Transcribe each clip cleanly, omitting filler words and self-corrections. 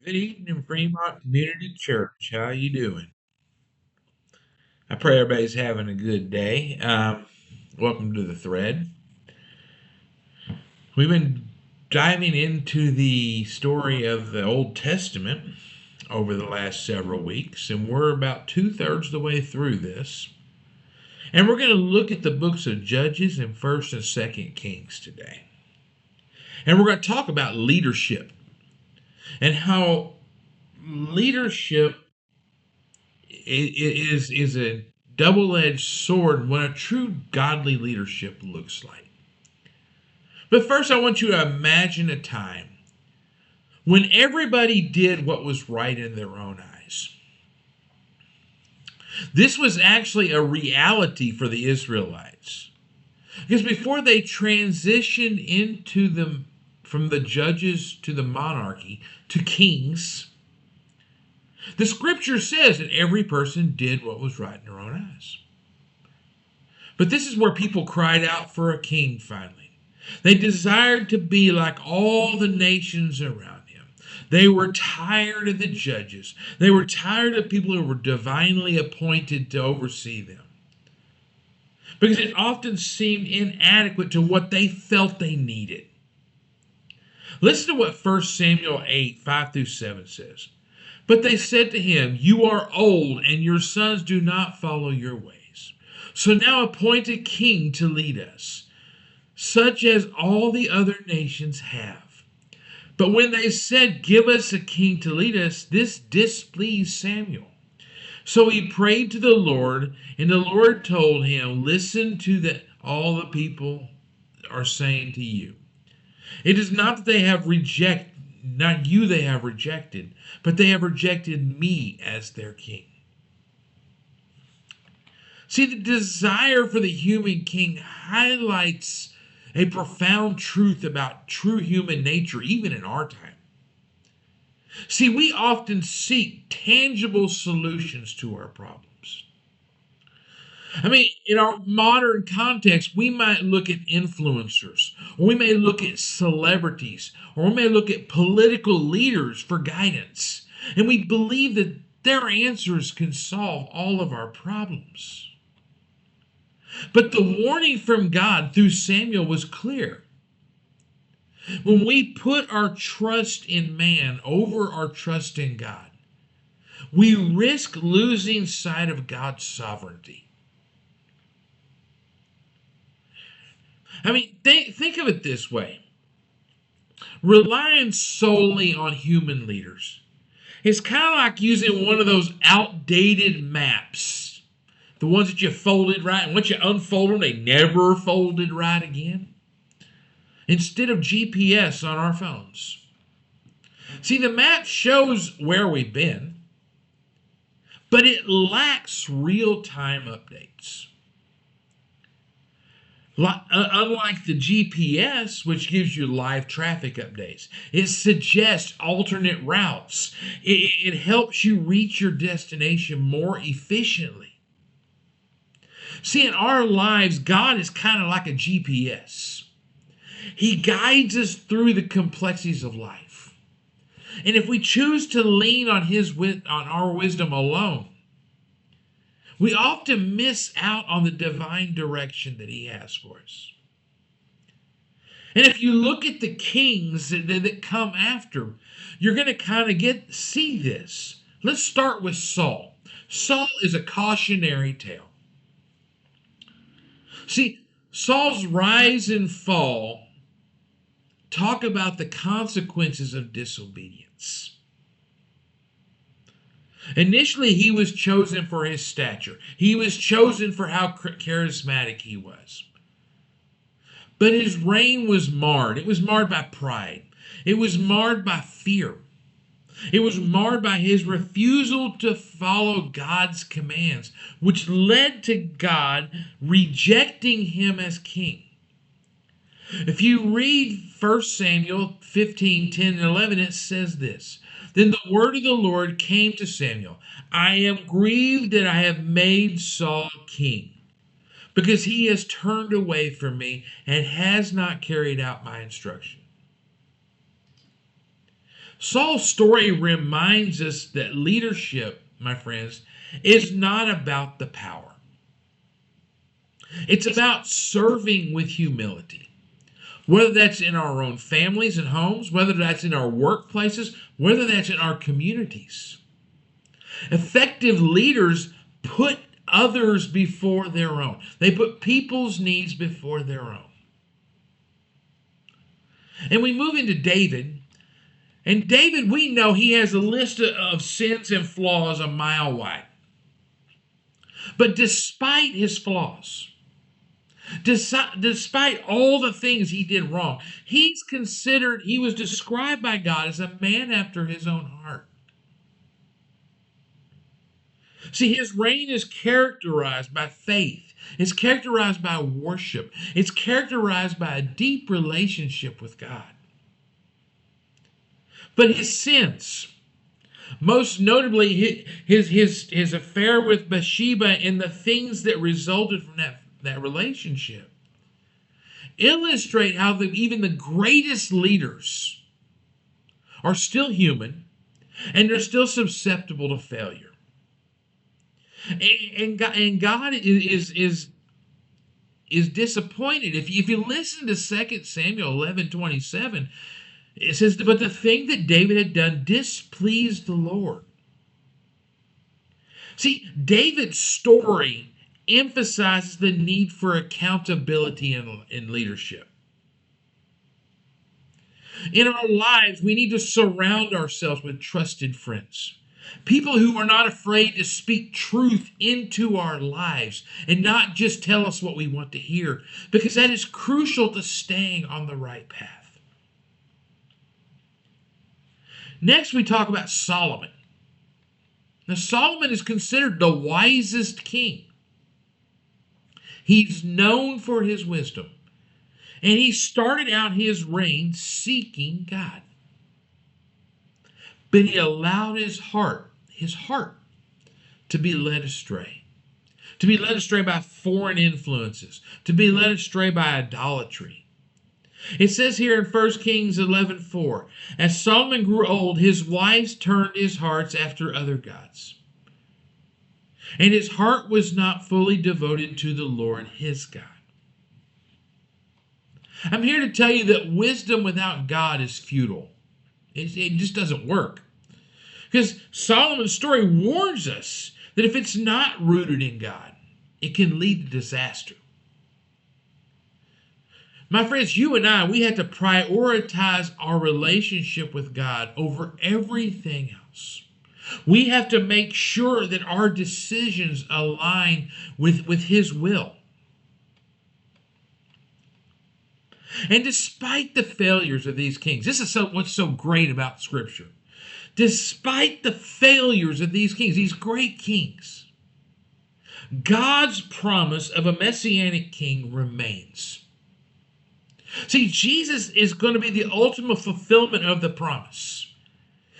Good evening, Fremont Community Church. How you doing? I pray everybody's having a good day. Welcome to the thread. We've been diving into the story of the Old Testament over the last several weeks, and we're about two-thirds of the way through this. And we're going to look at the books of Judges and 1st and 2nd Kings today. And we're going to talk about leadership and how leadership is a double-edged sword what a true godly leadership looks like. But first, I want you to imagine a time when everybody did what was right in their own eyes. This was actually a reality for the Israelites. Because before they transitioned from the judges to the monarchy to kings, the scripture says that every person did what was right in their own eyes. But this is where people cried out for a king finally. They desired to be like all the nations around him. They were tired of the judges. They were tired of people who were divinely appointed to oversee them. Because it often seemed inadequate to what they felt they needed. Listen to what 1 Samuel 8, 5 through 7 says. But they said to him, "You are old, and your sons do not follow your ways. So now appoint a king to lead us, such as all the other nations have." But when they said, "Give us a king to lead us," this displeased Samuel. So he prayed to the Lord, and the Lord told him, "Listen to all the people are saying to you. It is not that they have not you they have rejected, but they have rejected me as their king." See, the desire for the human king highlights a profound truth about true human nature, even in our time. See, we often seek tangible solutions to our problems. I mean, in our modern context, we might look at influencers, or we may look at celebrities, or we may look at political leaders for guidance. And we believe that their answers can solve all of our problems. But the warning from God through Samuel was clear. When we put our trust in man over our trust in God, we risk losing sight of God's sovereignty. I mean, think of it this way. Relying solely on human leaders is kind of like using one of those outdated maps. The ones that you folded right, and once you unfold them, they never folded right again. Instead of GPS on our phones. See, the map shows where we've been, but it lacks real-time updates. Unlike the GPS, which gives you live traffic updates, it suggests alternate routes. It helps you reach your destination more efficiently. See, in our lives, God is kind of like a GPS. He guides us through the complexities of life. And if we choose to lean on our wisdom alone, we often miss out on the divine direction that he has for us. And if you look at the kings that come after, you're going to kind of see this. Let's start with Saul. Saul is a cautionary tale. See, Saul's rise and fall talk about the consequences of disobedience. Initially, he was chosen for his stature. He was chosen for how charismatic he was. But his reign was marred. It was marred by pride. It was marred by fear. It was marred by his refusal to follow God's commands, which led to God rejecting him as king. If you read 1 Samuel 15, 10, and 11, it says this. Then the word of the Lord came to Samuel. "I am grieved that I have made Saul king, because he has turned away from me and has not carried out my instruction." Saul's story reminds us that leadership, my friends, is not about the power. It's about serving with humility. Whether that's in our own families and homes, whether that's in our workplaces, whether that's in our communities. Effective leaders put others before their own. They put people's needs before their own. And we move into David. And David, we know he has a list of sins and flaws a mile wide. But despite his flaws, despite all the things he did wrong, he was described by God as a man after his own heart. See, his reign is characterized by faith. It's characterized by worship. It's characterized by a deep relationship with God. But his sins, most notably his affair with Bathsheba and the things that resulted from that relationship, illustrate how even the greatest leaders are still human and they're still susceptible to failure. And God is disappointed. If you listen to 2 Samuel 11:27, it says, but the thing that David had done displeased the Lord. See, David's story emphasizes the need for accountability in leadership. In our lives, we need to surround ourselves with trusted friends. People who are not afraid to speak truth into our lives and not just tell us what we want to hear, because that is crucial to staying on the right path. Next, we talk about Solomon. Now, Solomon is considered the wisest king. He's known for his wisdom, and he started out his reign seeking God. But he allowed his heart to be led astray. To be led astray by foreign influences. To be led astray by idolatry. It says here in 1 Kings 11:4, as Solomon grew old, his wives turned his hearts after other gods. And his heart was not fully devoted to the Lord his God. I'm here to tell you that wisdom without God is futile. It just doesn't work. Because Solomon's story warns us that if it's not rooted in God, it can lead to disaster. My friends, you and I, we have to prioritize our relationship with God over everything else. We have to make sure that our decisions align with his will. And despite the failures of these kings, this is what's so great about Scripture. Despite the failures of these kings, these great kings, God's promise of a messianic king remains. See, Jesus is going to be the ultimate fulfillment of the promise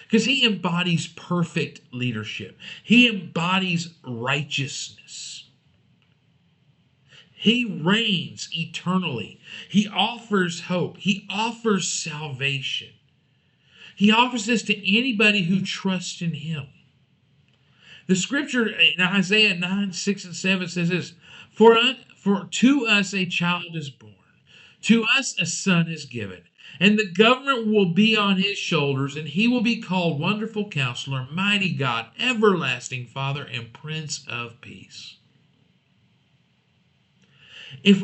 because he embodies perfect leadership. He embodies righteousness. He reigns eternally. He offers hope. He offers salvation. He offers this to anybody who trusts in him. The scripture in Isaiah 9:6-7 says this, For to us a child is born, to us a son is given, and the government will be on his shoulders, and he will be called Wonderful Counselor, Mighty God, Everlasting Father, and Prince of Peace.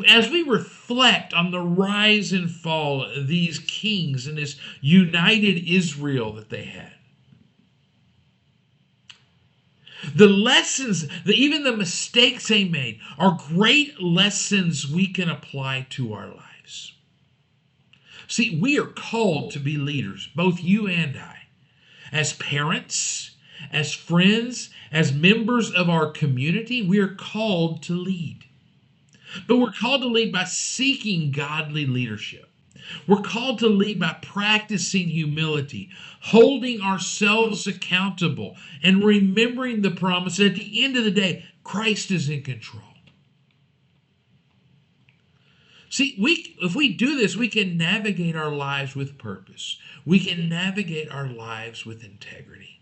As we reflect on the rise and fall of these kings and this united Israel that they had, the lessons, even the mistakes they made, are great lessons we can apply to our lives. See, we are called to be leaders, both you and I, as parents, as friends, as members of our community. We are called to lead. But we're called to lead by seeking godly leadership. We're called to lead by practicing humility, holding ourselves accountable, and remembering the promise that at the end of the day, Christ is in control. See, if we do this, we can navigate our lives with purpose. We can navigate our lives with integrity.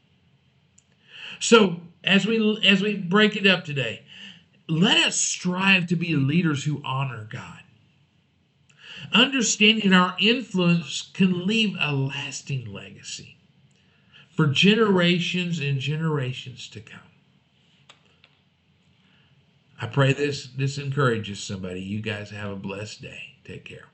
So as we break it up today, let us strive to be leaders who honor God, understanding our influence can leave a lasting legacy for generations and generations to come. I pray this encourages somebody. You guys have a blessed day. Take care.